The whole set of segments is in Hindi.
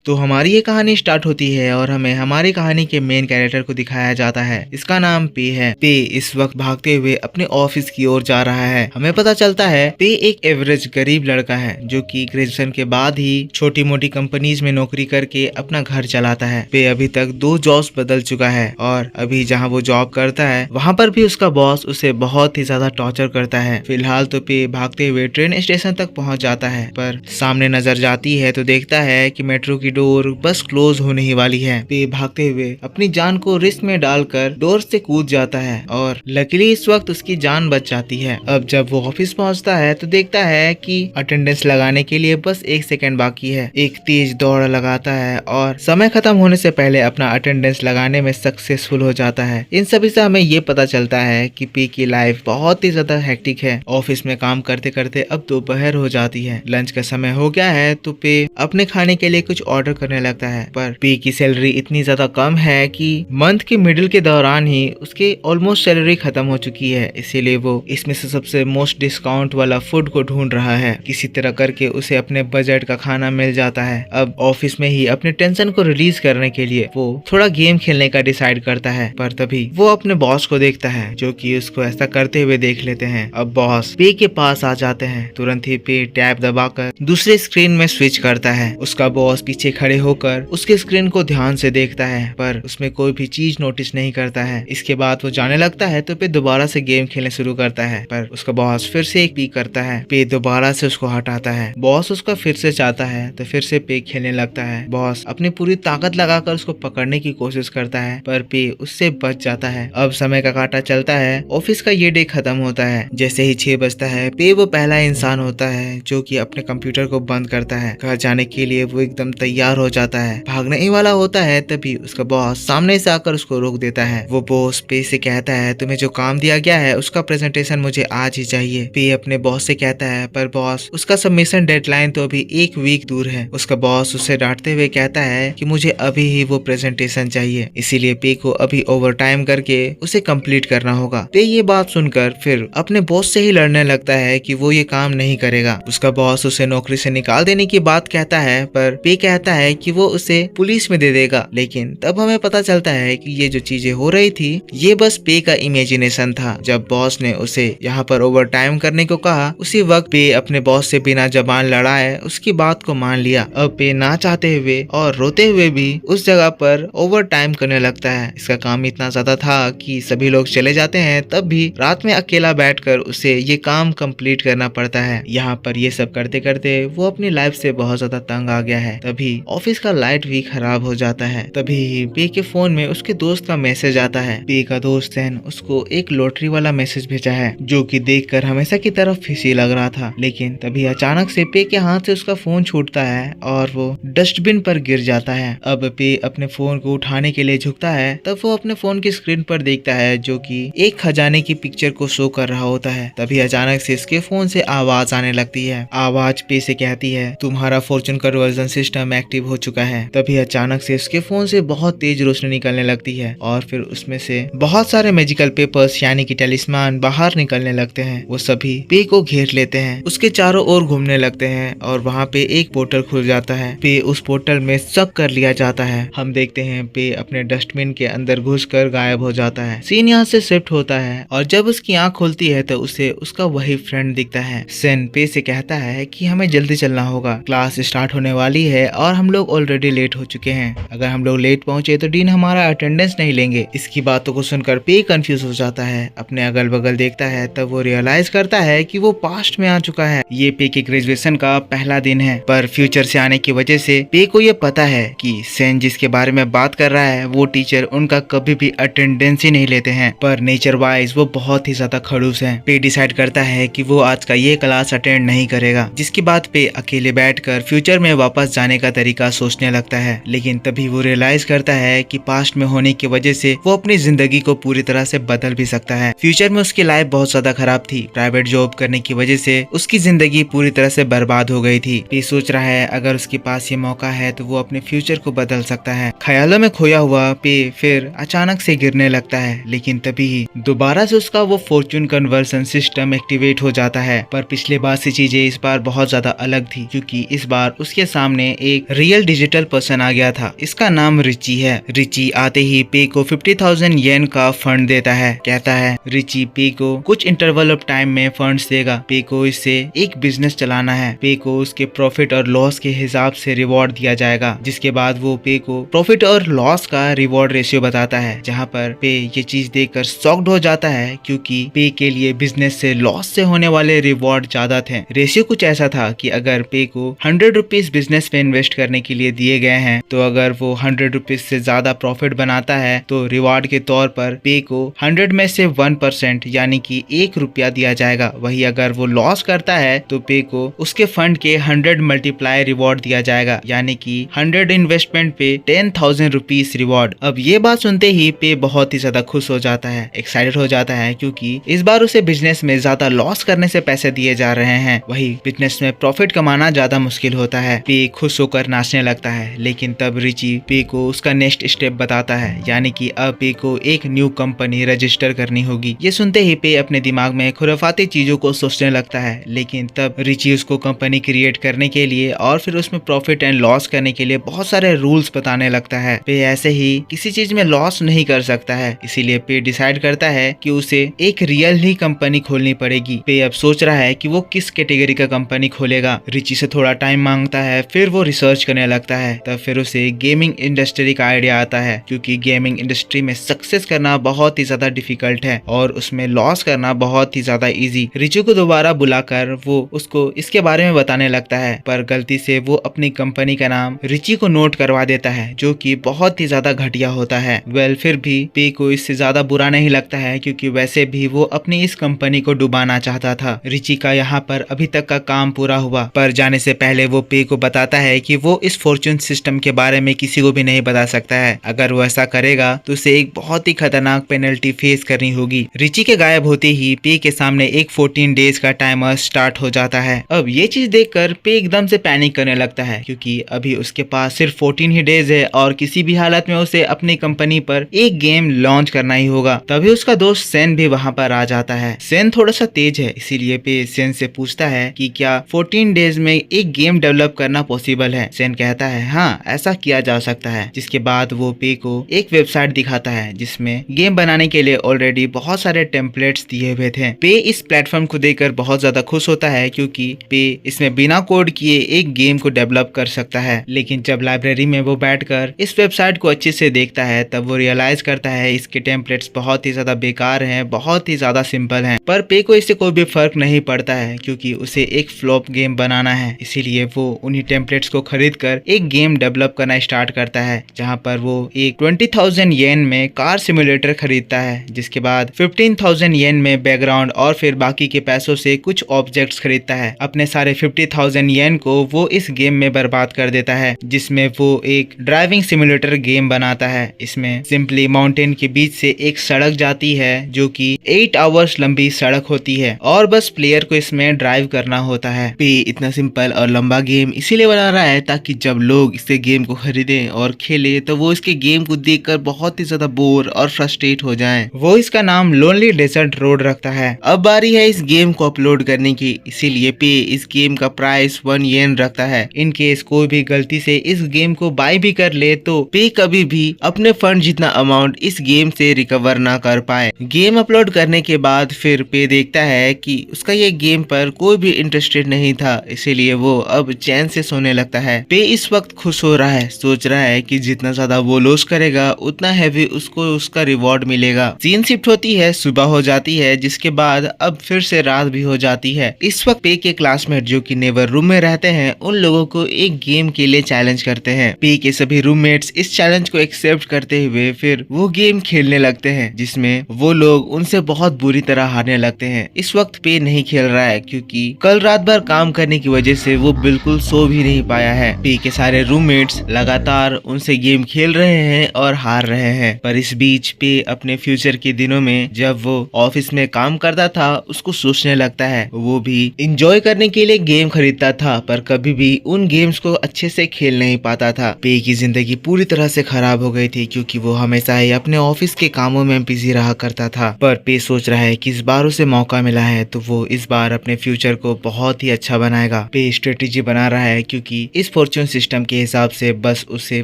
तो हमारी ये कहानी स्टार्ट होती है और हमें हमारी कहानी के मेन कैरेक्टर को दिखाया जाता है। इसका नाम पे है। पे इस वक्त भागते हुए अपने ऑफिस की ओर जा रहा है। हमें पता चलता है पे एक एवरेज गरीब लड़का है जो कि ग्रेजुएशन के बाद ही छोटी मोटी कंपनीज में नौकरी करके अपना घर चलाता है। पे अभी तक 2 जॉब्स बदल चुका है और अभी जहाँ वो जॉब करता है वहाँ पर भी उसका बॉस उसे बहुत ही ज्यादा टॉर्चर करता है। फिलहाल तो पे भागते हुए ट्रेन स्टेशन तक पहुँच जाता है, पर सामने नजर जाती है तो देखता है कि मेट्रो की डोर बस क्लोज होने ही वाली है। पे भागते हुए अपनी जान को रिस्क में डालकर डोर से कूद जाता है और लकीली इस वक्त उसकी जान बच जाती है। अब जब वो ऑफिस पहुंचता है तो देखता है कि अटेंडेंस लगाने के लिए बस 1 सेकंड बाकी है। एक तेज दौड़ लगाता है और समय खत्म होने से पहले अपना अटेंडेंस लगाने में सक्सेसफुल हो जाता है। इन सभी से हमें ये पता चलता है कि पे की लाइफ बहुत ही ज्यादा हेक्टिक है। ऑफिस में काम करते करते अब दोपहर हो जाती है, लंच का समय हो गया है तो पे अपने खाने के लिए कुछ ऑर्डर करने लगता है। पर पे की सैलरी इतनी ज्यादा कम है कि मंथ के मिडिल के दौरान ही उसके ऑलमोस्ट सैलरी खत्म हो चुकी है, इसीलिए वो इसमें से सबसे मोस्ट डिस्काउंट वाला फूड को ढूंढ रहा है। किसी तरह करके उसे अपने बजट का खाना मिल जाता है। अब ऑफिस में ही अपने टेंशन को रिलीज करने के लिए वो थोड़ा गेम खेलने का डिसाइड करता है, पर तभी वो अपने बॉस को देखता है जो कि उसको ऐसा करते हुए देख लेते हैं। अब बॉस पे के पास आ जाते हैं। तुरंत ही पे टैब दबाकर दूसरे स्क्रीन में स्विच करता है। उसका बॉस पीछे खड़े होकर उसके स्क्रीन को ध्यान से देखता है, पर उसमें कोई भी चीज नोटिस नहीं करता है। इसके बाद वो जाने लगता है तो पे दोबारा से गेम खेलने शुरू करता है, पर उसका बॉस फिर से एक पीक करता है। पे दोबारा से उसको हटाता है। बॉस उसका फिर से चाहता है तो फिर से पे खेलने लगता है। बॉस अपनी पूरी ताकत लगाकर उसको पकड़ने की कोशिश करता है, पर पे उससे बच जाता है। अब समय का कांटा चलता है। ऑफिस का ये डे खत्म होता है। जैसे ही 6 बजता है पे वो पहला इंसान होता है जो कि अपने कंप्यूटर को बंद करता है। घर जाने के लिए वो एकदम तैयार हो जाता है, भागने ही वाला होता है, तभी उसका बॉस सामने से आकर उसको रोक देता है। वो बॉस पे से कहता है तुम्हें जो काम दिया गया है उसका प्रेजेंटेशन मुझे आज ही चाहिए। पे अपने बॉस से कहता है, पर बॉस उसका सबमिशन डेडलाइन तो अभी 1 वीक दूर है। उसका बॉस उसे डांटते हुए कहता है कि मुझे अभी ही वो प्रेजेंटेशन चाहिए, इसीलिए पे को अभी ओवर टाइम करके उसे कंप्लीट करना होगा। पे ये बात सुनकर फिर अपने बॉस से ही लड़ने लगता है कि वो ये काम नहीं करेगा। उसका बॉस उसे नौकरी से निकाल देने की बात कहता है, पर पे कहता है कि वो उसे पुलिस में दे देगा। लेकिन तब हमें पता चलता है कि ये जो चीजें हो रही थी ये बस पे का इमेजिनेशन था। जब बॉस ने उसे यहाँ पर ओवर टाइम करने को कहा उसी वक्त पे अपने बॉस से बिना जबान लड़ाए उसकी बात को मान लिया। अब पे ना चाहते हुए और रोते हुए भी उस जगह पर ओवर टाइम करने लगता है। इसका काम इतना ज्यादा था कि सभी लोग चले जाते हैं, तब भी रात में अकेला बैठकर उसे ये काम कंप्लीट करना पड़ता है। यहाँ पर ये सब करते करते वो अपनी लाइफ से बहुत ज्यादा तंग आ गया है। तभी ऑफिस का लाइट भी खराब हो जाता है। तभी पे के फोन में उसके दोस्त का मैसेज आता है। पे का दोस्त सैन उसको एक लॉटरी वाला मैसेज भेजा है जो कि देखकर हमेशा की तरफ फिशी लग रहा था। लेकिन तभी अचानक से पे के हाथ से उसका फोन छूटता है और वो डस्टबिन पर गिर जाता है। अब पे अपने फोन को उठाने के लिए झुकता है, तब वो अपने फोन की स्क्रीन पर देखता है जो कि एक खजाने की पिक्चर को शो कर रहा होता है। तभी अचानक से इसके फोन से आवाज आने लगती है। आवाज पे से कहती है तुम्हारा फॉर्चून कन्वर्जन सिस्टम एक्टिव हो चुका है। तभी अचानक से इसके फोन से बहुत तेज रोशनी निकलने लगती है और फिर उसमें से बहुत सारे मैजिकल पेपर्स यानी कि टेलिस्मान बाहर निकलने लगते हैं। वो सभी पे को घेर लेते हैं, उसके चारों ओर घूमने लगते हैं और वहाँ पे एक पोर्टल खुल जाता है। पे उस पोर्टल में सक कर लिया जाता है। हम देखते हैं पे अपने डस्टबिन के अंदर घुसकर गायब हो जाता है। सीन यहाँ से शिफ्ट होता है और जब उसकी आंख खुलती है तो उसे उसका वही फ्रेंड दिखता है। सेन पे से कहता है कि हमें जल्दी चलना होगा, क्लास स्टार्ट होने वाली है और हम लोग ऑलरेडी लेट हो चुके हैं। अगर हम लोग लेट पहुंचे तो डीन हमारा अटेंडेंस नहीं लेंगे। इसकी बातों को सुनकर पे कंफ्यूज हो जाता है, अपने अगल बगल देखता है, तब वो रियलाइज करता है कि वो पास्ट में आ चुका है। ये पे के ग्रेजुएशन का पहला दिन है, पर फ्यूचर से आने की वजह से पे को ये पता है कि सेन जिसके बारे में बात कर रहा है वो टीचर उनका कभी भी अटेंडेंस ही नहीं लेते हैं, पर नेचर वाइज वो बहुत ही ज्यादा खड़ूस है। पे डिसाइड करता है कि वो आज का ये क्लास अटेंड नहीं करेगा, जिसके बाद पे अकेले बैठकर फ्यूचर में वापस जाने का तरीका सोचने लगता है। लेकिन तभी वो रियलाइज करता है कि पास्ट में होने की वजह से वो अपनी जिंदगी को पूरी तरह से बदल भी सकता है। फ्यूचर में उसकी लाइफ बहुत ज्यादा खराब थी, प्राइवेट जॉब करने की वजह से उसकी जिंदगी पूरी तरह से बर्बाद हो गई थी। पे सोच रहा है अगर उसके पास ये मौका है तो वो अपने फ्यूचर को बदल सकता है। ख्यालों में खोया हुआ पे फिर अचानक से गिरने लगता है, लेकिन तभी दोबारा से उसका वो फॉर्चून कन्वर्जन सिस्टम एक्टिवेट हो जाता है। पर पिछले बार से चीजें इस बार बहुत ज्यादा अलग थी, क्योंकि इस बार उसके सामने एक रियल डिजिटल पर्सन आ गया था। इसका नाम रिची है। रिची आते ही पे को 50,000 येन का फंड देता है। कहता है रिची पे को कुछ इंटरवल ऑफ टाइम में फंड्स देगा। पे को इससे एक बिजनेस चलाना है। पे को उसके प्रॉफिट और लॉस के हिसाब से रिवॉर्ड दिया जाएगा। जिसके बाद वो पे को प्रॉफिट और लॉस का रिवॉर्ड रेशियो बताता है, जहाँ पर पे ये चीज देखकर शॉक्ड हो जाता है क्योंकि पे के लिए बिजनेस से लॉस से होने वाले रिवॉर्ड ज्यादा थे। रेशियो कुछ ऐसा था कि अगर पे को 100 रुपीज बिजनेस में इन्वेस्ट करने के लिए दिए गए हैं, तो अगर वो 100 रुपीज से ज्यादा प्रॉफिट बनाता है तो रिवॉर्ड के तौर पर पे को 100 में से 1% यानी कि 1 रुपया दिया जाएगा। वही अगर वो लॉस करता है तो पे को उसके फंड के 100 मल्टीप्लाई रिवॉर्ड दिया जाएगा, यानी कि 100 इन्वेस्टमेंट पे 10,000 रुपीज रिवॉर्ड। अब ये बात सुनते ही पे बहुत ही ज्यादा खुश हो जाता है, एक्साइटेड हो जाता है, क्योंकि इस बार उसे बिजनेस में ज्यादा लॉस करने से पैसे दिए जा रहे हैं। वही बिजनेस में प्रॉफिट कमाना ज्यादा मुश्किल होता है। पे खुश होकर नाचने लगता है, लेकिन तब रिची पे को उसका नेक्स्ट स्टेप बताता है, यानी कि अब पे को एक न्यू कंपनी रजिस्टर करनी होगी। ये सुनते ही पे अपने दिमाग में खुराफाती चीजों को सोचने लगता है, लेकिन तब रिची उसको कंपनी क्रिएट करने के लिए और फिर उसमें प्रॉफिट एंड लॉस करने के लिए बहुत सारे रूल्स बताने लगता है। पे ऐसे ही किसी चीज में लॉस नहीं कर सकता है, इसीलिए पे डिसाइड करता है कि उसे एक रियल ही कंपनी खोलनी पड़ेगी। पे अब सोच रहा है कि वो किस कैटेगरी का कंपनी खोलेगा। रिची से थोड़ा टाइम मांगता है, फिर वो रिसर्च करने लगता है। तब फिर उसे गेमिंग इंडस्ट्री का आइडिया आता है, क्योंकि गेमिंग इंडस्ट्री में सक्सेस करना बहुत ही ज्यादा डिफिकल्ट है और उसमें लॉस करना बहुत ही ज्यादा इजी। रिची को दोबारा बुलाकर वो उसको इसके बारे में बताने लगता है, पर गलती से वो अपनी कंपनी का नाम रिची को नोट करवा देता है, जो कि बहुत ही ज्यादा घटिया होता है। फिर भी पे को इससे ज्यादा बुरा नहीं लगता है, क्योंकि वैसे भी वो अपनी इस कंपनी को डुबाना चाहता था। रिची का यहाँ पर अभी तक का काम पूरा हुआ, पर जाने से पहले वो पे को बताता है कि वो इस फॉर्चून सिस्टम के बारे में किसी को भी नहीं बता सकता है। अगर वो ऐसा करेगा तो उसे एक बहुत ही खतरनाक पेनल्टी फेस करनी होगी। रिची के गायब होते ही पे के सामने एक 14 डेज का टाइमर स्टार्ट हो जाता है। अब ये चीज देखकर पे एकदम से पैनिक करने लगता है, क्योंकि अभी उसके पास सिर्फ 14 ही डेज है और किसी भी हालत में उसे अपनी कंपनी पर एक गेम लॉन्च करना ही होगा। तभी उसका दोस्त सेन भी वहाँ पर आ जाता है। सेन थोड़ा सा तेज है, इसीलिए पे सेन से पूछता है कि क्या 14 डेज में एक गेम डेवलप करना पॉसिबल है। सेन कहता है हाँ, ऐसा किया जा सकता है। जिसके बाद वो पे को एक वेबसाइट दिखाता है, जिसमें गेम बनाने के लिए ऑलरेडी बहुत सारे टेम्पलेट्स दिए हुए थे। पे इस प्लेटफॉर्म को देखकर बहुत ज्यादा खुश होता है, क्योंकि पे इसमें बिना कोड किए एक गेम को डेवलप कर सकता है। लेकिन जब लाइब्रेरी में वो बैठकर इस वेबसाइट को अच्छे से देखता है, तब वो रियलाइज करता है इसके टेम्पलेट्स बहुत ही ज्यादा बेकार हैं, बहुत ही ज्यादा सिंपल हैं। पर पे को इससे कोई भी फर्क नहीं पड़ता है, क्योंकि उसे एक फ्लॉप गेम बनाना है। इसीलिए वो उन्हीं टेम्पलेट्स को खरीद कर एक गेम डेवलप करना स्टार्ट करता है, जहाँ पर वो एक 20,000 येन में कार सिमुलेटर खरीदता है। जिसके बाद 15,000 येन में बैकग्राउंड और फिर बाकी के पैसों से कुछ ऑब्जेक्ट्स खरीदता है। अपने सारे 50,000 येन को वो इस गेम में बर्बाद कर देता है, जिसमें वो एक ड्राइविंग सिमुलेटर गेम बनाता है। इसमें सिंपली माउंटेन के बीच से एक सड़क जाती है, जो कि 8 आवर्स लंबी सड़क होती है और बस प्लेयर को इसमें ड्राइव करना होता है। पे इतना सिंपल और लंबा गेम इसीलिए बना रहा है ताकि जब लोग इसे गेम को खरीदे और खेले तो वो इसके गेम को देखकर बहुत ही ज्यादा बोर और फ्रस्ट्रेट हो जाएं। वो इसका नाम लोनली डेजर्ट रोड रखता है। अब बारी है इस गेम को अपलोड करने की, इसीलिए पे इस गेम का प्राइस 1 येन रखता है। इन केस कोई भी गलती से इस गेम को बाय भी कर ले तो पे कभी भी अपने फंड जितना अमाउंट इस गेम से रिकवर ना कर पाए। गेम अपलोड करने के बाद फिर पे देखता है कि उसका ये गेम पर कोई भी इंटरेस्टेड नहीं था, इसीलिए वो अब चैन से सोने लगता है। पे इस वक्त खुश हो रहा है, सोच रहा है कि जितना ज्यादा वो लॉस करेगा उतना हैवी उसको उसका रिवॉर्ड मिलेगा। सीन शिफ्ट होती है, सुबह हो जाती है, जिसके बाद अब फिर से रात भी हो जाती है। इस वक्त पे के क्लासमेट जो कि नेबर रूम में रहते हैं, उन लोगों को एक गेम के लिए चैलेंज करते हैं। पे के सभी रूममेट्स इस चैलेंज को एक्सेप्ट करते हुए फिर वो गेम खेलने लगते हैं, जिसमें वो लोग उनसे बहुत बुरी तरह हारने लगते हैं। इस वक्त पे नहीं खेल रहा है, क्योंकि कल रात भर काम करने की वजह से वो बिल्कुल सो भी नहीं पाया है। पे के सारे रूममेट्स लगातार उनसे गेम खेल रहे हैं और हार रहे हैं। पर इस बीच पे अपने फ्यूचर के दिनों में जब वो ऑफिस में काम करता था, उसको सोचने लगता है। वो भी इंजॉय करने के लिए गेम खरीदता था, पर कभी भी उन गेम्स को अच्छे से खेल नहीं पाता था। पे की जिंदगी पूरी तरह से खराब हो गई थी, क्योंकि वो हमेशा ही अपने ऑफिस के कामों में बिजी रहा करता था। पर पे सोच रहा है कि इस बार उसे मौका मिला है तो वो इस बार अपने फ्यूचर को बहुत ही अच्छा बनाएगा। पे स्ट्रेटेजी बना रहा है, क्योंकि इस फॉर्च्यून सिस्टम के हिसाब से बस उसे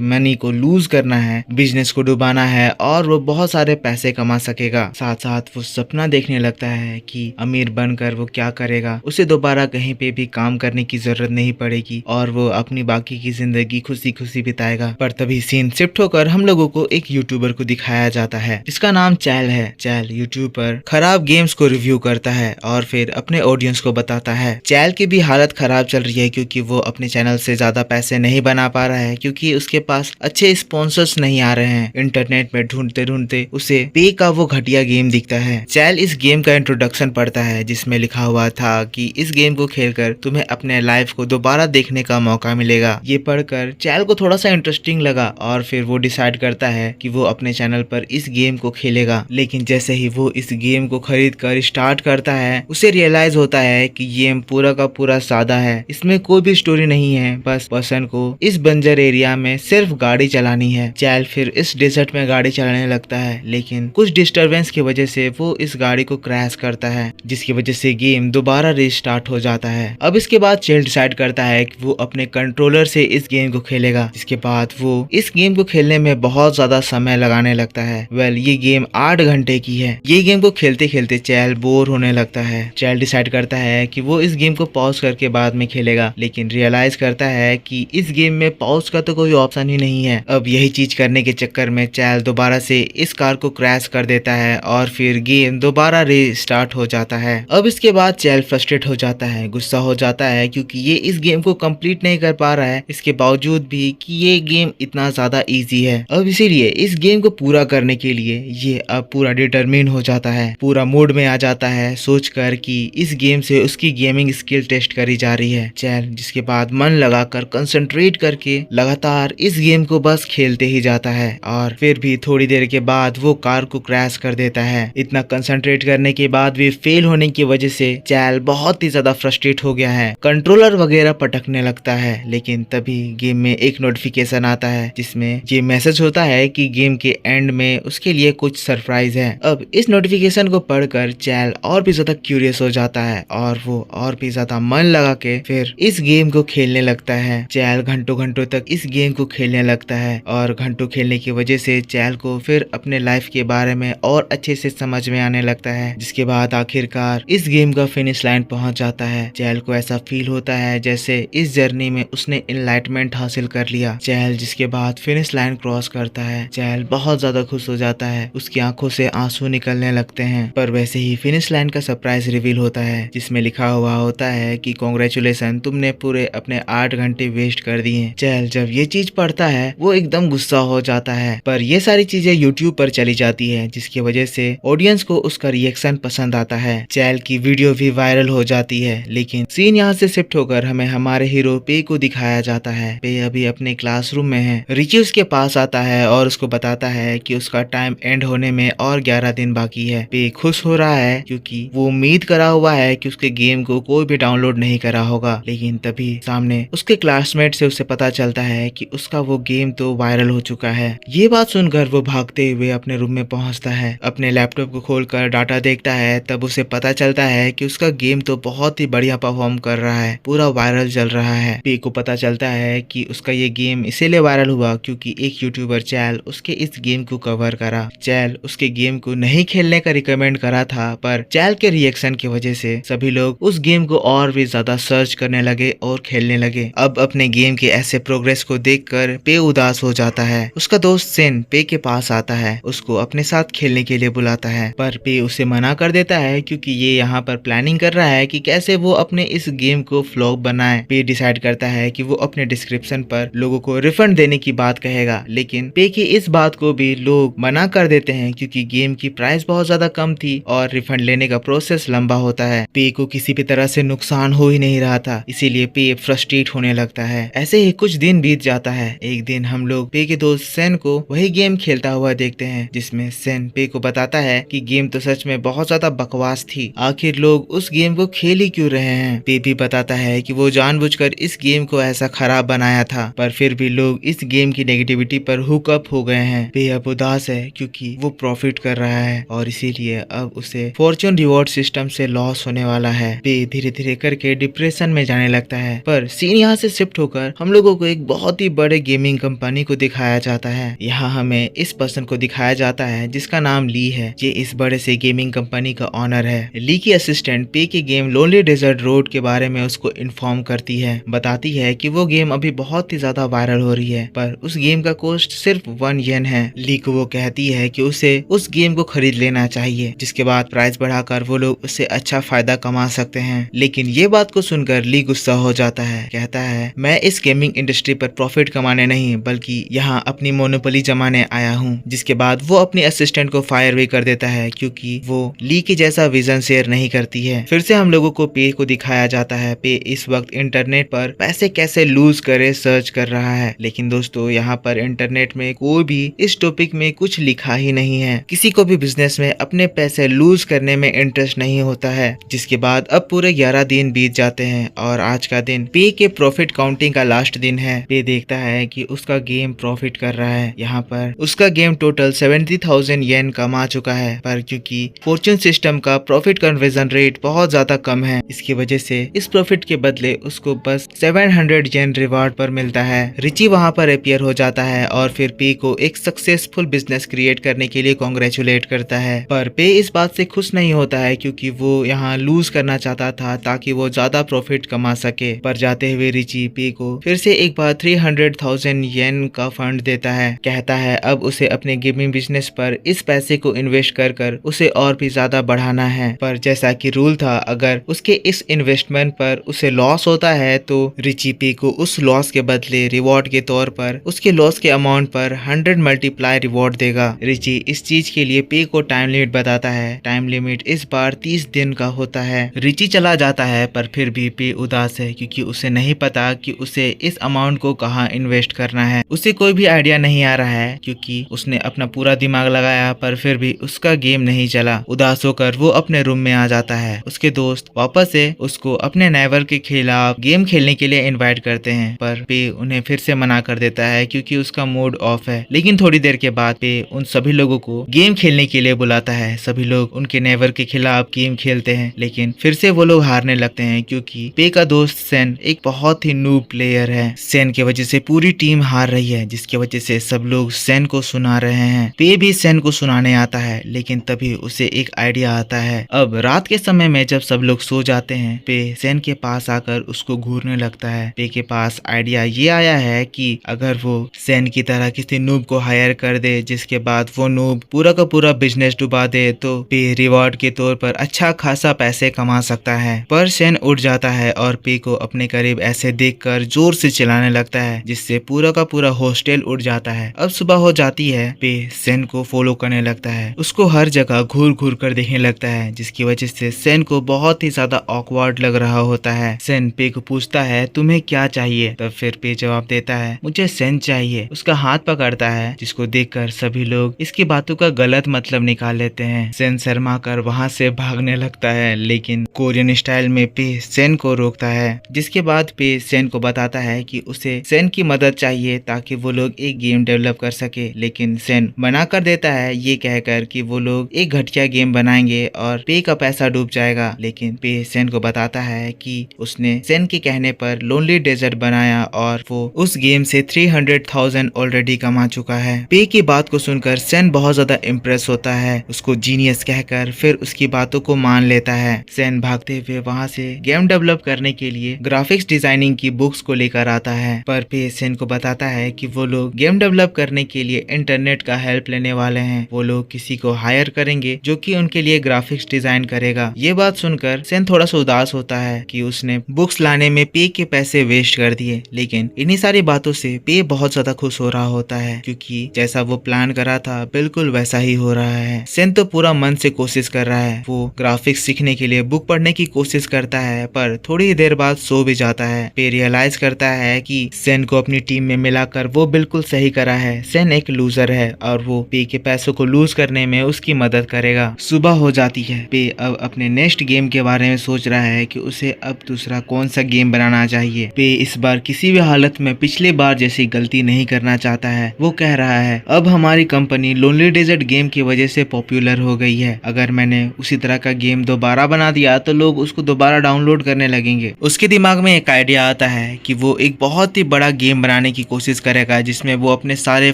मनी को लूज करना है, बिजनेस को डुबाना है और वो बहुत सारे पैसे कमा सकेगा। साथ साथ वो सपना देखने लगता है कि अमीर बनकर वो क्या करेगा, उसे दोबारा कहीं पे भी काम करने की जरूरत नहीं पड़ेगी और वो अपनी बाकी की जिंदगी खुशी खुशी बिताएगा। पर तभी सीन शिफ्ट होकर हम लोगों को एक यूट्यूबर को दिखाया जाता है जिसका नाम चैल है। चैल यूट्यूब पर खराब गेम्स को रिव्यू करता है और फिर अपने ऑडियंस को बताता है। चैल की भी हालत खराब चल रही है क्योंकि वो अपने चैनल से ज्यादा पैसे नहीं बना पा रहा है क्योंकि उसके पास अच्छे स्पॉन्सर्स नहीं आ रहे हैं। इंटरनेट में ढूंढते ढूंढते उसे पे का वो घटिया गेम दिखता है। चैल इस गेम का इंट्रोडक्शन पढ़ता है जिसमें लिखा हुआ था कि इस गेम को खेलकर तुम्हें अपने लाइफ को दोबारा देखने का मौका मिलेगा। ये पढ़कर चैल को थोड़ा सा इंटरेस्टिंग लगा और फिर वो डिसाइड करता है कि वो अपने चैनल पर इस गेम को खेलेगा। लेकिन जैसे ही वो इस गेम को खरीद कर स्टार्ट करता है उसे रियलाइज होता है कि गेम पूरा का पूरा सादा है, इसमें कोई भी स्टोरी नहीं है, बस पर्सन को इस बंजर एरिया में सिर्फ गाड़ी चलानी है। चैल फिर इस डेजर्ट में गाड़ी चलाने लगता है लेकिन कुछ डिस्टरबेंस की वजह से वो इस गाड़ी को क्रैश करता है जिसकी वजह से गेम दोबारा रीस्टार्ट हो जाता है। अब इसके बाद चैल डिसाइड करता है कि वो अपने कंट्रोलर से इस गेम को खेलेगा। इसके बाद वो इस गेम को खेलने में बहुत ज्यादा समय लगाने लगता है। ये गेम 8 घंटे की है। ये गेम को खेलते खेलते चैल बोर होने लगता है। चैल डिसाइड करता है कि वो इस गेम को पॉज करके बाद में खेलेगा लेकिन रियलाइज करता है कि इस गेम में पॉज का तो कोई ऑप्शन ही नहीं है। अब यही चीज करने के चक्कर में चैल दोबारा से इस कार को क्रैश कर देता है और फिर गेम दोबारा रीस्टार्ट हो जाता है। अब इसके बाद चैल फ्रस्ट्रेट हो जाता है, गुस्सा हो जाता है क्योंकि ये इस गेम को कंप्लीट नहीं कर पा रहा है इसके बावजूद भी कि ये गेम इतना ज्यादा इजी है। अब इसीलिए इस गेम को पूरा करने के लिए ये अब पूरा डिटरमिन हो जाता है, पूरा मूड में आ जाता है सोचकर कि इस गेम से उसकी गेमिंग स्किल टेस्ट करी जा रही है। चैल जिसके बाद मन लगाकर कंसंट्रेट करके लगातार इस गेम को बस खेलते ही जाता है और फिर भी थोड़ी देर के बाद वो कार को क्रैश कर देता है। इतना कंसंट्रेट करने के बाद भी फेल होने की वजह से चैल बहुत ही ज्यादा फ्रस्ट्रेट हो गया है, कंट्रोलर वगैरह पटकने लगता है। लेकिन तभी गेम में एक नोटिफिकेशन आता है जिसमें ये मैसेज होता है कि गेम के एंड में उसके लिए कुछ सरप्राइज है। अब इस नोटिफिकेशन को पढ़कर चैल और भी ज्यादा क्यूरियस हो जाता है और वो और भी ज्यादा मन लगा के फिर इस गेम को खेलने लगता है। चैल घंटों घंटों तक इस गेम को खेलने लगता है और घंटों खेलने की वजह से चैल को फिर अपने लाइफ के बारे में और अच्छे से समझ में आने लगता है। जिसके बाद आखिरकार इस गेम का फिनिश लाइन पहुंच जाता है। चैल को ऐसा फील होता है जैसे इस जर्नी में उसने एनलाइटमेंट हासिल कर लिया। चैल जिसके बाद फिनिश लाइन क्रॉस करता है, चैल बहुत ज्यादा खुश हो जाता है, उसकी आंखों से आंसू निकलने लगते हैं। पर वैसे ही फिनिश लाइन का सरप्राइज रिवील होता है जिसमें लिखा हुआ होता है कि कांग्रेचुलेशन, तुमने पूरे अपने 8 घंटे वेस्ट कर दिए। चैल जब ये चीज पढ़ता है वो एकदम गुस्सा हो जाता है, पर ये सारी चीजें यूट्यूब पर चली जाती है जिसकी वजह से ऑडियंस को उसका रिएक्शन पसंद आता है। चैल की वीडियो भी वायरल हो जाती है। लेकिन सीन यहाँ से शिफ्ट होकर हमें हमारे हीरो पे को दिखाया जाता है। पे अभी अपने क्लासरूम में है। रिची उसके पास आता है और उसको बताता है कि उसका टाइम एंड होने में और 11 दिन बाकी है। पे खुश हो रहा है क्योंकि वो उम्मीद करा हुआ है कि उसके गेम को कोई भी डाउनलोड नहीं करा होगा। लेकिन तभी सामने उसके क्लासमेट से उसे पता चलता है कि उसका वो गेम तो वायरल हो चुका है। ये बात सुनकर वो भागते हुए अपने रूम में पहुंचता है, अपने लैपटॉप को खोलकर डाटा देखता है। तब उसे पता चलता है कि उसका गेम तो बहुत ही बढ़िया परफॉर्म कर रहा है, पूरा वायरल चल रहा है। पे को पता चलता है कि उसका ये गेम इसीलिए वायरल हुआ क्योंकि एक यूट्यूबर चैल उसके इस गेम को कवर करा। चैल उसके गेम को नहीं खेलने का रिकमेंड करा था, पर चैल के रिएक्शन की वजह से सभी लोग उस गेम को और भी ज्यादा सर्च करने लगे और खेलने लगे। अब अपने गेम के ऐसे प्रोग्रेस को देखकर पे उदास हो जाता है। उसका दोस्त सेन पे के पास आता है, उसको अपने साथ खेलने के लिए बुलाता है, पर पे उसे मना कर देता है क्योंकि ये यहाँ पर प्लानिंग कर रहा है कि कैसे वो अपने इस गेम को फ्लॉप बनाए। पे डिसाइड करता है कि वो अपने डिस्क्रिप्शन पर लोगों को रिफंड देने की बात कहेगा, लेकिन पे की इस बात को भी लोग मना कर देते हैं क्योंकि गेम की प्राइस बहुत ज्यादा कम थी और रिफंड लेने का प्रोसेस लंबा होता है। पे को किसी भी तरह से नुकसान हो ही नहीं रहा था, इसीलिए पे फ्रस्ट्रेट होने लगता है। ऐसे ही कुछ दिन बीत जाता है। एक दिन हम लोग पे के दोस्त सेन को वही गेम खेलता हुआ देखते हैं जिसमें सेन पे को बताता है कि गेम तो सच में बहुत ज्यादा बकवास थी, आखिर लोग उस गेम को खेल ही क्यों रहे हैं। पे भी बताता है कि वो जानबूझकर इस गेम को ऐसा खराब बनाया था, पर फिर भी लोग इस गेम की नेगेटिविटी पर हुकअप हो गए हैं। पे अब उदास है क्योंकि वो प्रॉफिट कर रहा है और इसीलिए अब उसे फॉर्च्यून रिवॉर्ड सिस्टम से लॉस होने वाला है। पे धीरे धीरे करके डिप्रेशन में जाने लगता है। पर सीन यहाँ से शिफ्ट होकर हम लोगों को एक बहुत ही बड़े गेमिंग कंपनी को दिखाया जाता है। यहाँ हमें इस पर्सन को दिखाया जाता है जिसका नाम ली है। ये इस बड़े से गेमिंग कंपनी का ऑनर है। ली की असिस्टेंट पे के गेम लोनली डेजर्ट रोड के बारे में उसको इन्फॉर्म करती है, बताती है कि वो गेम अभी बहुत ही ज्यादा वायरल हो रही है, पर उस गेम का कॉस्ट सिर्फ 1 येन है। ली को वो कहती है कि उसे उस गेम को खरीद लेना चाहिए, जिसके बाद प्राइस बढ़ाकर वो लोग उससे अच्छा फायदा कमा सकते हैं। लेकिन ये बात को सुनकर ली गुस्सा हो जाता है, कहता है मैं इस गेमिंग इंडस्ट्री पर प्रॉफिट कमाने नहीं बल्कि यहाँ अपनी मोनोपोली जमाने आया हूँ। जिसके बाद वो अपनी असिस्टेंट को फायर भी कर देता है क्योंकि वो ली के जैसा विजन शेयर नहीं करती है। फिर से हम लोगों को पे को दिखाया जाता है। पे इस वक्त इंटरनेट पर पैसे कैसे लूज करे सर्च कर रहा है, लेकिन दोस्तों यहाँ पर इंटरनेट में कोई भी इस टॉपिक में कुछ लिखा ही नहीं है। किसी को भी बिजनेस में अपने पैसे लूज करने में इंटरेस्ट नहीं होता है। जिसके बाद अब पूरे 11 दिन बीत जाते हैं और आज का दिन पे के प्रॉफिट काउंटिंग का लास्ट दिन है। पे देखता है कि उसका गेम प्रॉफिट कर रहा है। यहाँ पर उसका गेम टोटल 70,000 येन कमा चुका है, पर क्योंकि फॉर्चून सिस्टम का प्रॉफिट कन्वर्जन रेट बहुत ज्यादा कम है, इसकी वजह से इस प्रॉफिट के बदले उसको बस 700 येन रिवार्ड पर मिलता है। रिची वहाँ पर अपियर हो जाता है और फिर पे को एक सक्सेसफुल बिजनेस क्रिएट करने के लिए कॉन्ग्रेचुलेट करता है। पर पे इस बात से खुश नहीं होता है क्योंकि वो यहाँ लूज करना चाहता था ताकि वो ज्यादा प्रॉफिट कमा सके। पर जाते हुए रिची पे को फिर से एक बार 300,000 येन का फंड देता है, कहता है अब उसे अपने गेमिंग बिजनेस पर इस पैसे को इन्वेस्ट कर कर उसे और भी ज्यादा बढ़ाना है। पर जैसा कि रूल था, अगर उसके इस इन्वेस्टमेंट पर उसे लॉस होता है तो रिची पे को उस लॉस के बदले रिवॉर्ड के तौर पर उसके लॉस के अमाउंट पर 100 मल्टीप्लाई रिवॉर्ड देगा। रिची इस चीज के लिए पे को टाइम लिमिट बताता है। टाइम लिमिट इस बार 30 दिन का होता है। रिची चला जाता है पर फिर भी पे उदास है क्योंकि उसे नहीं पता कि उसे इस अमाउंट को कहाँ इन्वेस्ट करना है। उसे कोई भी आइडिया नहीं आ रहा है क्योंकि उसने अपना पूरा दिमाग लगाया पर फिर भी उसका गेम नहीं चला। उदास होकर वो अपने रूम में आ जाता है। उसके दोस्त वापस से उसको अपने नेबर के खिलाफ गेम खेलने के लिए इनवाइट करते हैं, पर पे उन्हें फिर से मना कर देता है क्योंकि उसका मूड ऑफ है। लेकिन थोड़ी देर के बाद पे उन सभी लोगों को गेम खेलने के लिए बुलाता है। सभी लोग उनके नेबर के खिलाफ गेम खेलते हैं, लेकिन फिर से वो लोग हारने लगते हैं क्योंकि पे का दोस्त सेन एक बहुत ही नूब प्लेयर है। सेन की वजह से पूरी टीम हार रही है, जिसकी वजह से सब लोग सेन को सुना रहे हैं। पे भी सेन को सुनाने आता है, लेकिन तभी उसे एक आइडिया आता है। अब रात के समय में जब सब लोग सो जाते हैं, पे सेन के पास आकर उसको घूरने लगता है। पे के पास आइडिया ये आया है कि अगर वो सेन की तरह किसी नूब को हायर कर दे, जिसके बाद वो नूब पूरा का पूरा बिजनेस डुबा दे, तो पे रिवॉर्ड के तौर पर अच्छा खासा पैसे कमा सकता है। पर सेन उठ जाता है और पे को अपने करीब ऐसे देखकर जोर से चिल्लाने लगता है, जिससे पूरा का पूरा हॉस्टल उड़ जाता है। अब सुबह हो जाती है। पे सेन को फॉलो करने लगता है, उसको हर जगह घूर घूर कर देखने लगता है, जिसकी वजह से सेन को बहुत ही ज्यादा ऑकवर्ड लग रहा होता है। सेन पे को पूछता है तुम्हें क्या चाहिए, तब फिर पे जवाब देता है मुझे सेन चाहिए। उसका हाथ पकड़ता है, जिसको देखकर सभी लोग इसकी बातों का गलत मतलब निकाल लेते हैं। सेन शर्मा कर वहाँ से भागने लगता है, लेकिन कोरियन स्टाइल में पे सेन को रोकता है। जिसके बाद पे सेन को बताता है कि उसे सेन की मदद चाहिए ताकि वो लोग एक गेम डेवलप कर सके, लेकिन सेन मना कर देता है ये कहकर कि वो लोग एक घटिया गेम बनाएंगे और पे का पैसा डूब जाएगा। लेकिन पे सेन को बताता है कि उसने सेन के कहने पर लोनली डेजर्ट बनाया और वो उस गेम से 300,000 ऑलरेडी कमा चुका है। पे की बात को सुनकर सेन बहुत ज्यादा इम्प्रेस होता है, उसको जीनियस कहकर फिर उसकी बातों को मान लेता है। सेन भागते हुए वहाँ से गेम डेवलप करने के लिए ग्राफिक्स डिजाइनिंग की बुक्स को लेकर आता है, पर पे सेन को बताता है कि वो लोग गेम डेवलप करने के लिए इंटरनेट का हेल्प लेने वाले हैं। वो लोग किसी को हायर करेंगे जो कि उनके लिए ग्राफिक्स डिजाइन करेगा। ये बात सुनकर सेन थोड़ा सा उदास होता है कि उसने बुक्स लाने में पे के पैसे वेस्ट कर दिए, लेकिन इन्हीं सारी बातों से पे बहुत ज्यादा खुश हो रहा होता है क्योंकि जैसा वो प्लान करा था बिल्कुल वैसा ही हो रहा है। सेन तो पूरा मन से कोशिश कर रहा है, वो ग्राफिक्स सीखने के लिए बुक पढ़ने की कोशिश करता है, पर थोड़ी देर बाद सो भी जाता है। पे रियलाइज करता है कि सेन को अपनी टीम में मिलाकर वो बिल्कुल सही करा है। सेन एक लूजर है और वो पे के पैसों को लूज करने में उसकी मदद करेगा। सुबह हो जाती है। पे अब अपने नेक्स्ट गेम के बारे में सोच रहा है कि उसे अब दूसरा कौन सा गेम बनाना चाहिए। पे इस बार किसी भी हालत में पिछले बार जैसी गलती नहीं करना चाहता है। वो कह रहा है अब हमारी कंपनी लोनली डेजर्ट गेम की वजह से पॉपुलर हो गई है, अगर मैंने उसी तरह का गेम दोबारा बना दिया तो लोग उसको दोबारा डाउनलोड करने लगेंगे। उसके दिमाग में एक आइडिया आता है कि वो एक बहुत ही बड़ा गेम बनाने की कोशिश करेगा जिसमें वो अपने सारे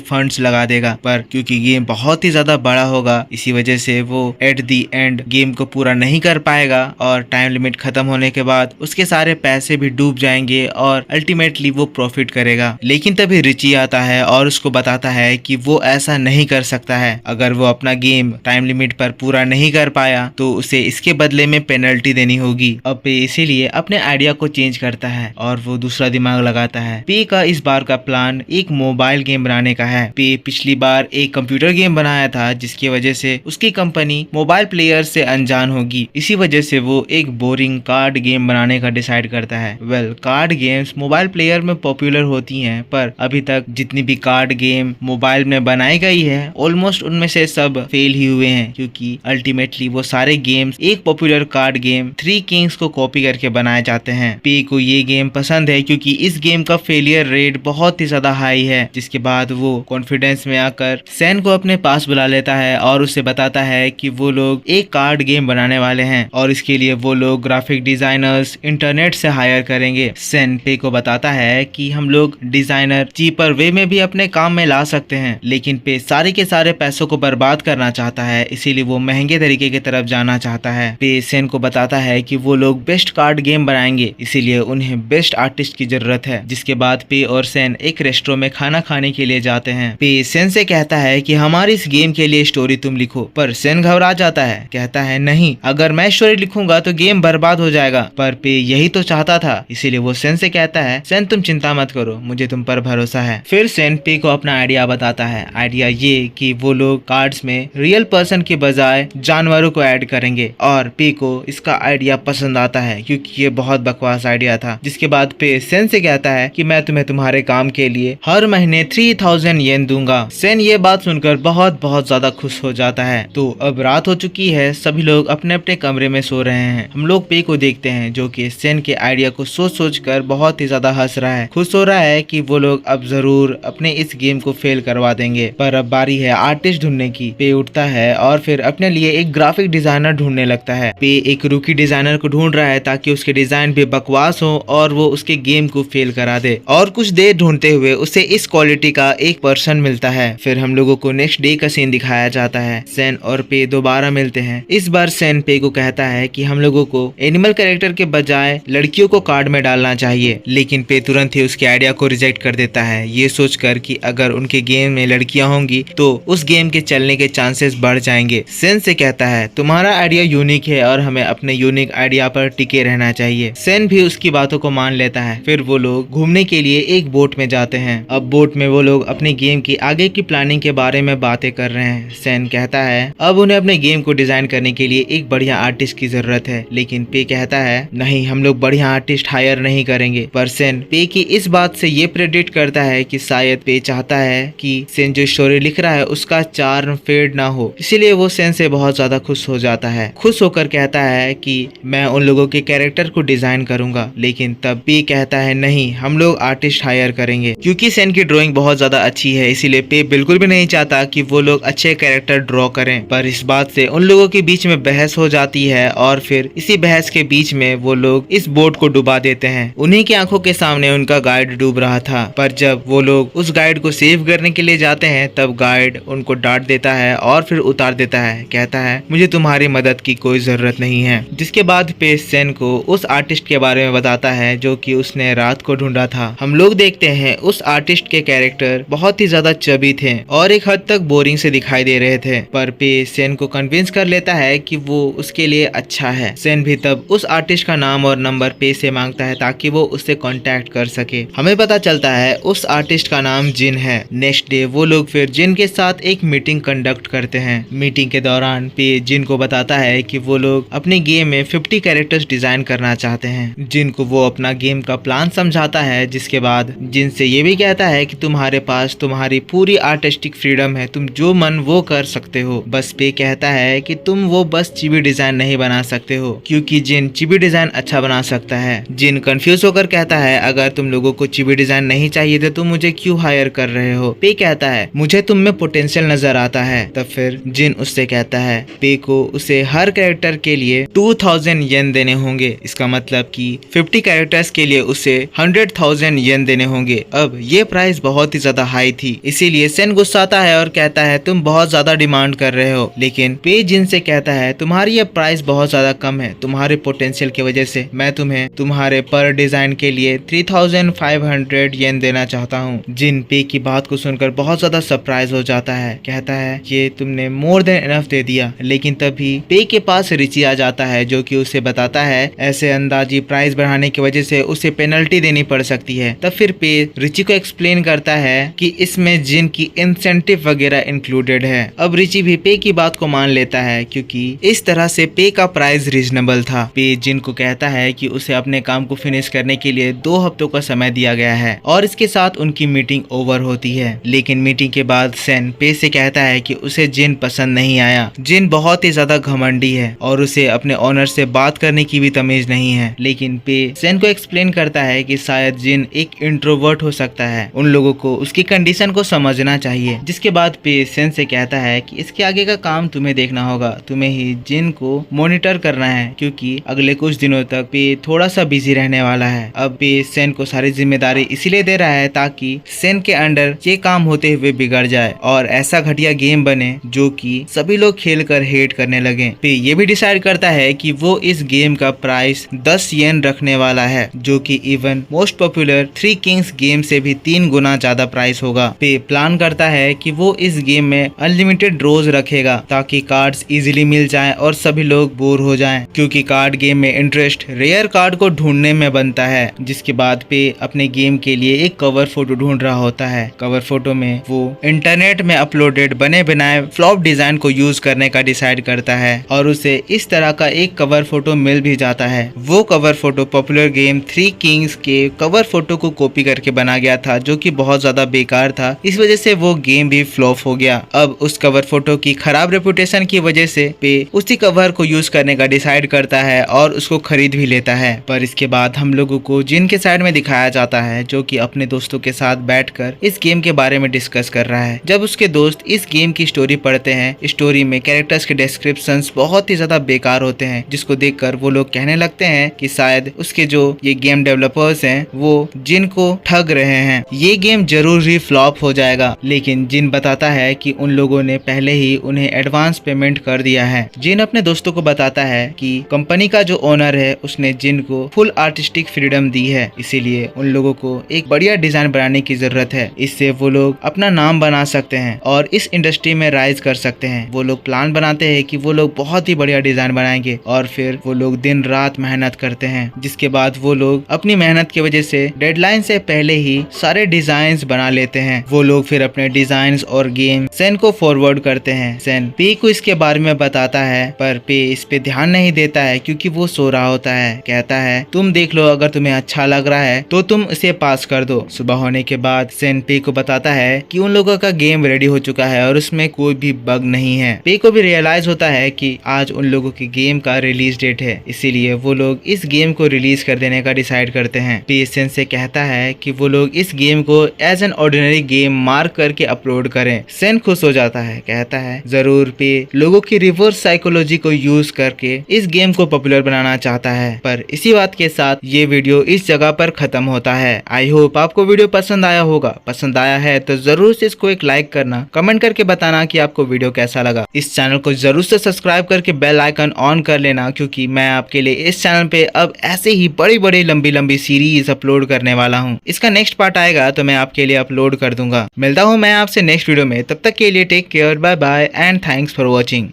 फंड्स लगा देगा, पर क्योंकि गेम बहुत ही ज्यादा बड़ा होगा इसी वजह से वो एट दी एंड गेम को पूरा नहीं कर पाएगा और टाइम लिमिट खत्म होने के बाद उसके सारे पैसे भी डूब जाएंगे और अल्टीमेटली वो प्रॉफिट करेगा। लेकिन तभी रिची आता है और उसको बताता है कि वो ऐसा नहीं कर सकता है। अगर वो अपना गेम टाइम लिमिट पर पूरा नहीं कर पाया तो उसे इसके बदले में पेनल्टी देनी होगी। अब पे इसीलिए अपने आइडिया को चेंज करता है और वो दूसरा दिमाग लगाता है। पे का इस बार का प्लान एक मोबाइल गेम बनाने का है। पे पिछली बार एक कंप्यूटर गेम बनाया था जिसकी वजह से उसकी कंपनी मोबाइल प्लेयर से अनजान होगी। इसी वजह से वो एक बोरिंग कार्ड गेम बनाने का डिसाइड करता है। कार्ड गेम्स मोबाइल प्लेयर में पॉपुलर होती हैं, पर अभी तक जितनी भी कार्ड गेम मोबाइल में बनाई गई है ऑलमोस्ट उनमें से सब फेल ही हुए हैं, क्योंकि अल्टीमेटली वो सारे गेम्स एक popular card game three Kings को कॉपी करके बनाए जाते हैं। पे को ये गेम पसंद है क्योंकि इस गेम का फेलियर रेट बहुत ही ज्यादा हाई है। जिसके बाद वो कॉन्फिडेंस में आकर सैन को अपने पास बुला लेता है और उसे बताता है कि वो लोग एक कार्ड गेम बनाने वाले हैं और इसके लिए वो लोग ग्राफिक डिजाइनर्स इंटरनेट से हायर करेंगे। सैन पे को बताता है कि हम लोग डिजाइनर चीपर वे में भी अपने काम में ला सकते हैं, लेकिन पे सारे के सारे पैसों को बर्बाद करना चाहता है, इसीलिए वो महंगे तरीके की तरफ जाना चाहता है। पे सैन को बताता है कि वो लोग बेस्ट कार्ड गेम बनाएंगे, इसीलिए उन्हें बेस्ट आर्टिस्ट की जरूरत है। जिसके बाद पे और सैन एक रेस्टोरेंट में खाना खाने के लिए जाते हैं। पे सैन से कहता है कि हमारी इस गेम के लिए स्टोरी तुम लिखो, पर सैन घबरा जाता है, कहता है नहीं, अगर मैं स्टोरी लिखूंगा तो गेम बर्बाद हो जाएगा। पर पे यही तो चाहता था, इसीलिए वो सैन से कहता है सैन तुम चिंता मत करो, मुझे तुम पर भरोसा है। फिर सैन पे को अपना आइडिया बताता है। आइडिया ये कि वो लोग कार्ड्स में रियल पर्सन के बजाय जानवरों को ऐड करेंगे और पे को इसका आइडिया पसंद आता है क्योंकि ये बहुत बकवास आइडिया था। जिसके बाद पे सैन से कहता है कि मैं तुम्हें तुम्हारे काम के लिए हर महीने 3000 येन दूंगा। सैन ये बात सुनकर बहुत ज्यादा खुश हो जाता है। तो अब रात हो चुकी है, सभी लोग अपने अपने कमरे में सो रहे हैं। हम लोग पे को देखते हैं जो कि सैन के आइडिया को सोच कर बहुत ही ज्यादा हंस रहा है, खुश हो रहा है कि वो लोग अब जरूर अपने इस गेम को फेल करवा देंगे। पर अब बारी है आर्टिस्ट ढूंढने की। पे उठता है और फिर अपने लिए एक ग्राफिक डिजाइनर ढूंढने लगता है। पे एक रूकी डिजाइनर को ढूंढ रहा है ताकि उसके डिजाइन भी बकवास हो और वो उसके गेम को फेल करा दे। और कुछ देर ढूंढते हुए उसे इस क्वालिटी का एक पर्सन मिलता है। फिर हम लोगों को नेक्स्ट डे का सीन दिखाया जाता है। सैन और पे दोबारा मिलते हैं। इस बार सैन पे को कहता है कि हम लोगों को एनिमल कैरेक्टर के बजाय लड़कियों को कार्ड में डालना चाहिए, लेकिन पे तुरंत ही उसके आइडिया को रिजेक्ट कर देता है, ये सोचकर कि अगर उनके गेम में लड़कियां होंगी तो उस गेम के चलने के चांसेस बढ़ जाएंगे। सैन से कहता है तुम्हारा आइडिया यूनिक है और हमें अपने यूनिक आइडिया पर टिके रहना चाहिए। सैन भी उसकी बातों को मान लेता है। फिर वो लोग घूमने के लिए एक बोट में जाते हैं। अब बोट में वो लोग अपने गेम की आगे की प्लानिंग के बारे में बातें कर रहे हैं। सैन कहता है अब उन्हें अपने गेम को डिजाइन करने के लिए एक बढ़िया आर्टिस्ट की जरूरत है, लेकिन पे कहता है नहीं, हम लोग बढ़िया आर्टिस्ट हायर नहीं करेंगे। पर सैन पे की इस बात से ये प्रेडिक्ट करता है कि शायद पे चाहता है कि सैन जो स्टोरी लिख रहा है उसका चार्म फेड ना हो, इसीलिए वो सैन से बहुत ज्यादा खुश हो जाता है। खुश होकर कहता है कि मैं उन लोगों के कैरेक्टर को डिजाइन करूंगा, लेकिन तब पे कहता है नहीं, हम लोग आर्टिस्ट हायर करेंगे। क्योंकि सैन की ड्राइंग बहुत ज्यादा अच्छी है इसीलिए पे बिल्कुल भी नहीं चाहता कि वो लोग अच्छे कैरेक्टर ड्रॉ करें। पर इस बात से उन लोगों के बीच में बहस हो जाती है और फिर इसी बहस के बीच में वो लोग इस बोट को डुबा देते हैं। उन्हीं की आंखों के सामने उनका गाइड डूब रहा था, पर जब वो लोग उस गाइड को सेव करने के लिए जाते हैं तब गाइड उनको डांट देता है और फिर उतार देता है, कहता है मुझे तुम्हारी मदद की कोई जरूरत नहीं है। जिसके बाद पे सैन को उस आर्टिस्ट के बारे में बताता है जो कि उसने रात को ढूंढा था। हम लोग देखते हैं उस आर्टिस्ट के कैरेक्टर बहुत ही ज्यादा चबी थे और एक हद तक बोरिंग से दिखाई दे रहे थे, पर पे सैन को कन्विंस कर लेता है कि वो उसके लिए अच्छा है। सैन भी तब उस आर्टिस्ट का नाम और नंबर पे से मांगता है ताकि वो उससे कांटेक्ट कर सके। हमें पता चलता है उस आर्टिस्ट का नाम जिन है। नेक्स्ट डे वो लोग फिर जिन के साथ एक मीटिंग कंडक्ट करते हैं। मीटिंग के दौरान पे जिन को बताता है कि वो लोग अपने गेम में 50 कैरेक्टर्स डिजाइन करना चाहते हैं। जिन को वो अपना गेम का प्लान समझाता है, जिसके बाद जिन से ये भी कहता है कि तुम्हारे पास तुम्हारी पूरी आर्टिस्टिक फ्रीडम है, तुम जो मन वो कर सकते हो। बस पे कहता है कि तुम वो बस चिबी डिजाइन नहीं बना सकते हो, क्योंकि जिन चिबी डिजाइन अच्छा बना सकता है। जिन कंफ्यूज होकर कहता है अगर तुम लोगों को चिबी डिजाइन नहीं चाहिए तो तुम मुझे क्यों हायर कर रहे हो। पे कहता है मुझे तुम में पोटेंशियल नजर आता है। तब फिर जिन उससे कहता है पे को उसे हर कैरेक्टर के लिए 2000 येन देने होंगे। इसका मतलब कि 50 कैरेक्टर्स के लिए उसे 100,000 येन देने होंगे। अब ये प्राइस बहुत ही ज्यादा हाई थी, इसीलिए सेन गुस्साता है और कहता है तुम बहुत ज्यादा डिमांड कर रहे हो। लेकिन पे जिन से कहता है तुम्हारी ये प्राइस बहुत ज्यादा कम है, तुम्हारे पोटेंशियल की वजह से मैं तुम्हें तुम्हारे पर डिजाइन के लिए 3,500 येन देना चाहता हूँ। जिन पे की बात को सुनकर बहुत ज्यादा सरप्राइज हो जाता है, कहता है ये तुमने मोर देन इनफ दे दिया। लेकिन तभी पे के पास रिची आ जाता है जो कि उसे बताता है ऐसे अंदाजी प्राइस बढ़ाने की वजह से उसे पेनल्टी देनी पड़ सकती है। तब फिर पे रिची को एक्सप्लेन करता है कि इसमें जिन की इंसेंटिव वगैरह इंक्लूडेड है। अब रिची भी पे की बात को मान लेता है क्योंकि इस तरह से पे का प्राइस रीजनेबल था। पे जिन को कहता है कि उसे अपने काम को फिनिश करने के लिए 2 हफ्तों का समय दिया गया है और इसके साथ उनकी मीटिंग ओवर होती है। लेकिन मीटिंग के बाद सेन पे से कहता है कि उसे जिन पसंद नहीं आया। जिन बहुत ही ज्यादा घमंडी है और उसे अपने ऑनर से बात करने की भी तमीज नहीं है। लेकिन पे सेन को एक्सप्लेन करता है कि शायद जिन एक इंट्रोवर्ट हो सकता है, उन लोगों को उसकी कंडीशन को समझना चाहिए। जिसके बाद पे सेन से कहता है कि इसके आगे का काम तुम्हें देखना होगा, तुम्हें ही जिन को मॉनिटर करना है क्योंकि अगले कुछ दिनों तक पे थोड़ा सा बिजी रहने वाला है। अब पे सेन को सारी जिम्मेदारी इसीलिए दे रहा है ताकि सेन के अंडर ये काम होते हुए बिगड़ जाए और ऐसा घटिया गेम बने जो कि सभी लोग खेल कर हेट करने लगे। पे ये भी डिसाइड करता है कि वो इस गेम का प्राइस 10 येन रखने वाला है जो कि even most popular 3 Kings game से भी 3 गुना ज्यादा प्राइस होगा। पे प्लान करता है कि वो इस गेम में अनलिमिटेड ड्रॉज रखेगा ताकि कार्ड्स इजीली मिल जाएं और सभी लोग बोर हो जाएं क्योंकि कार्ड गेम में इंटरेस्ट रेयर कार्ड को ढूंढने में बनता है। जिसके बाद पे अपने गेम के लिए एक कवर फोटो ढूंढ रहा होता है। कवर फोटो में वो इंटरनेट में अपलोडेड बने बनाए फ्लॉप डिजाइन को यूज करने का डिसाइड करता है और उसे इस तरह का एक कवर फोटो मिल भी जाता है। वो cover photo popular game 3 Kings के कवर फोटो को कॉपी करके बना गया था जो कि बहुत ज्यादा बेकार था, इस वजह से वो गेम भी फ्लॉप हो गया। अब उस कवर फोटो की खराब रेपुटेशन की वजह से पे उसी कवर को यूज करने का डिसाइड करता है और उसको खरीद भी लेता है। पर इसके बाद हम लोगों को जिन के साइड में दिखाया जाता है जो कि अपने दोस्तों के साथ बैठकर इस गेम के बारे में डिस्कस कर रहा है। जब उसके दोस्त इस गेम की स्टोरी पढ़ते हैं, स्टोरी में कैरेक्टर्स के डिस्क्रिप्शंस बहुत ही ज्यादा बेकार होते हैं जिसको देखकर वो लोग कहने लगते हैं कि शायद उसके जो ये गेम डेवलपर्स हैं वो जिन को ठग रहे हैं, ये गेम जरूर ही फ्लॉप हो जाएगा। लेकिन जिन बताता है कि उन लोगों ने पहले ही उन्हें एडवांस पेमेंट कर दिया है। जिन अपने दोस्तों को बताता है कि कंपनी का जो ओनर है उसने जिन को फुल आर्टिस्टिक फ्रीडम दी है, इसीलिए उन लोगों को एक बढ़िया डिजाइन बनाने की जरूरत है। इससे वो लोग अपना नाम बना सकते हैं और इस इंडस्ट्री में राइज कर सकते हैं। वो लोग प्लान बनाते हैं कि वो लोग बहुत ही बढ़िया डिजाइन बनाएंगे और फिर वो लोग दिन रात मेहनत करते हैं। जिसके बाद वो लोग अपनी मेहनत की वजह से डेडलाइन से पहले ही सारे डिजाइन्स बना लेते हैं। वो लोग फिर अपने डिजाइन्स और गेम सेन को फॉरवर्ड करते हैं। सेन पे को इसके बारे में बताता है पर पे इस पे ध्यान नहीं देता है क्योंकि वो सो रहा होता है। कहता है तुम देख लो, अगर तुम्हें अच्छा लग रहा है तो तुम इसे पास कर दो। सुबह होने के बाद सेन पे को बताता है कि उन लोगों का गेम रेडी हो चुका है और उसमें कोई भी बग नहीं है। पे को भी रियलाइज होता है कि आज उन लोगों की गेम का रिलीज डेट है, इसीलिए वो लोग इस गेम को रिलीज कर देने का डिसाइड करते हैं। पे सेन से कहता है कि वो लोग इस गेम को as an ordinary game mark करके अपलोड करें। सेन खुश हो जाता है, कहता है जरूर पे लोगों की रिवर्स साइकोलॉजी को यूज करके इस गेम को पॉपुलर बनाना चाहता है। पर इसी बात के साथ ये वीडियो इस जगह पर खत्म होता है। आई होप आपको वीडियो पसंद आया होगा। पसंद आया है तो जरूर से इसको एक लाइक करना, कमेंट करके बताना कि आपको वीडियो कैसा लगा। इस चैनल को जरूर से सब्सक्राइब करके बेल आइकन ऑन कर लेना क्योंकि मैं आपके लिए इस चैनल पे अब ऐसे ही बड़ी बड़ी लंबी लंबी सीरीज अपलोड करने वाला हूँ। इसका नेक्स्ट पार्ट आएगा तो मैं आपके लिए अपलोड कर दूंगा। मिलता हूँ मैं आपसे नेक्स्ट वीडियो में, तब तक के लिए take care, bye bye and thanks for watching.